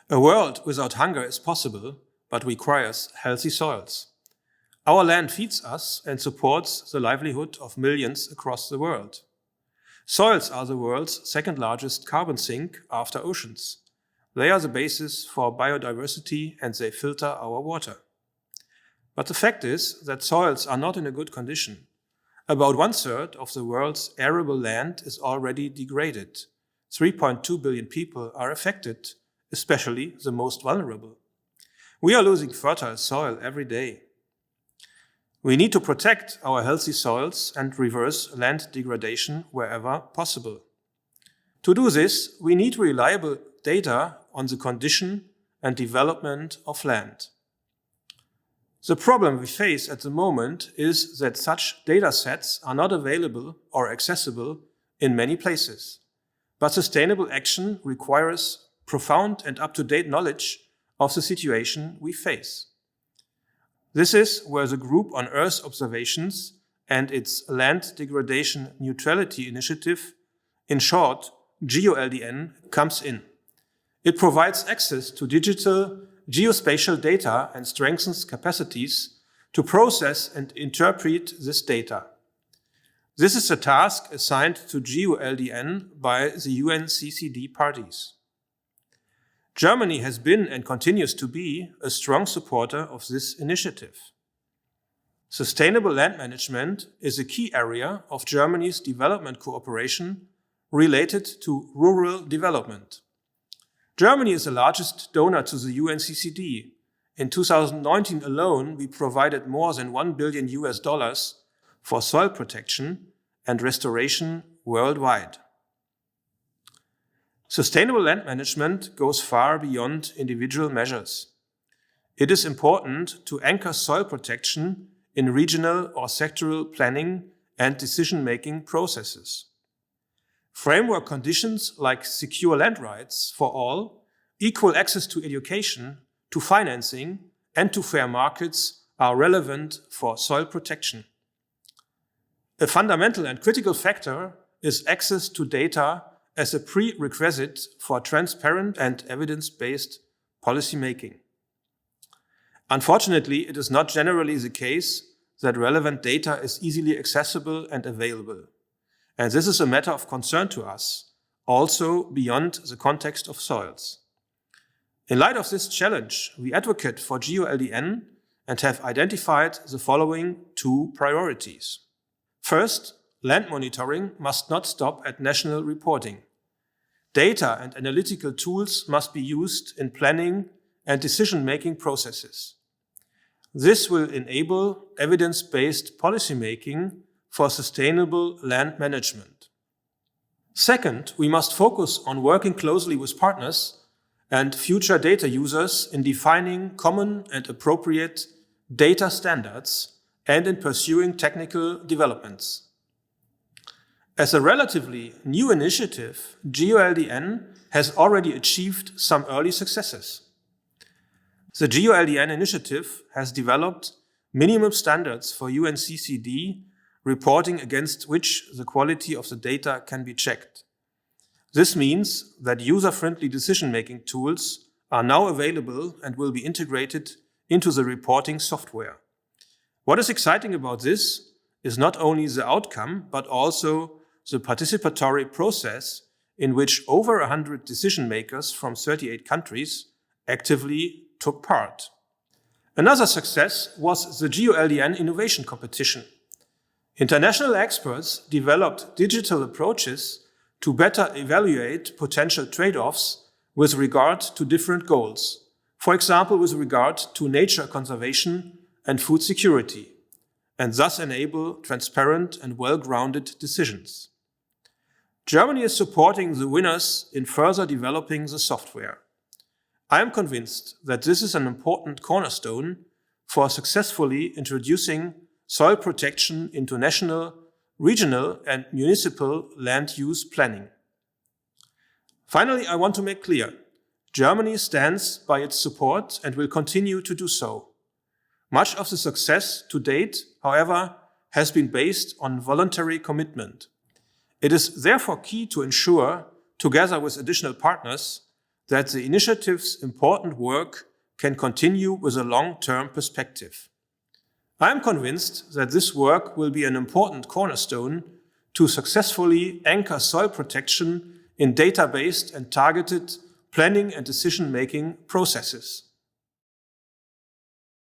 A world without hunger is possible, but requires healthy soils. Our land feeds us and supports the livelihood of millions across the world. Soils are the world's second largest carbon sink after oceans. They are the basis for biodiversity and they filter our water. But the fact is that soils are not in a good condition. About 1/3 of the world's arable land is already degraded. 3.2 billion people are affected, especially the most vulnerable. We are losing fertile soil every day. We need to protect our healthy soils and reverse land degradation wherever possible. To do this, we need reliable data on the condition and development of land. The problem we face at the moment is that such data sets are not available or accessible in many places. But sustainable action requires profound and up-to-date knowledge of the situation we face. This is where the Group on Earth Observations and its Land Degradation Neutrality Initiative, in short, GEOLDN, comes in. It provides access to digital geospatial data and strengthens capacities to process and interpret this data. This is a task assigned to GEOLDN by the UNCCD parties. Germany has been and continues to be a strong supporter of this initiative. Sustainable land management is a key area of Germany's development cooperation related to rural development. Germany is the largest donor to the UNCCD. In 2019 alone, we provided more than $1 billion for soil protection and restoration worldwide. Sustainable land management goes far beyond individual measures. It is important to anchor soil protection in regional or sectoral planning and decision-making processes. Framework conditions like secure land rights for all, equal access to education, to financing, and to fair markets are relevant for soil protection. A fundamental and critical factor is access to data as a prerequisite for transparent and evidence-based policymaking. Unfortunately, it is not generally the case that relevant data is easily accessible and available. And this is a matter of concern to us, also beyond the context of soils. In light of this challenge, we advocate for GEOLDN and have identified the following two priorities. First, land monitoring must not stop at national reporting. Data and analytical tools must be used in planning and decision-making processes. This will enable evidence-based policymaking for sustainable land management. Second, we must focus on working closely with partners and future data users in defining common and appropriate data standards and in pursuing technical developments. As a relatively new initiative, GEOLDN has already achieved some early successes. The GEOLDN initiative has developed minimum standards for UNCCD reporting against which the quality of the data can be checked. This means that user-friendly decision-making tools are now available and will be integrated into the reporting software. What is exciting about this is not only the outcome, but also the participatory process in which over 100 decision makers from 38 countries actively took part. Another success was the GEOLDN Innovation Competition. International experts developed digital approaches to better evaluate potential trade-offs with regard to different goals, for example with regard to nature conservation and food security, and thus enable transparent and well-grounded decisions. Germany is supporting the winners in further developing the software. I am convinced that this is an important cornerstone for successfully introducing soil protection into national, regional, and municipal land use planning. Finally, I want to make clear, Germany stands by its support and will continue to do so. Much of the success to date, however, has been based on voluntary commitment. It is therefore key to ensure, together with additional partners, that the initiative's important work can continue with a long-term perspective. I am convinced that this work will be an important cornerstone to successfully anchor soil protection in data-based and targeted planning and decision-making processes.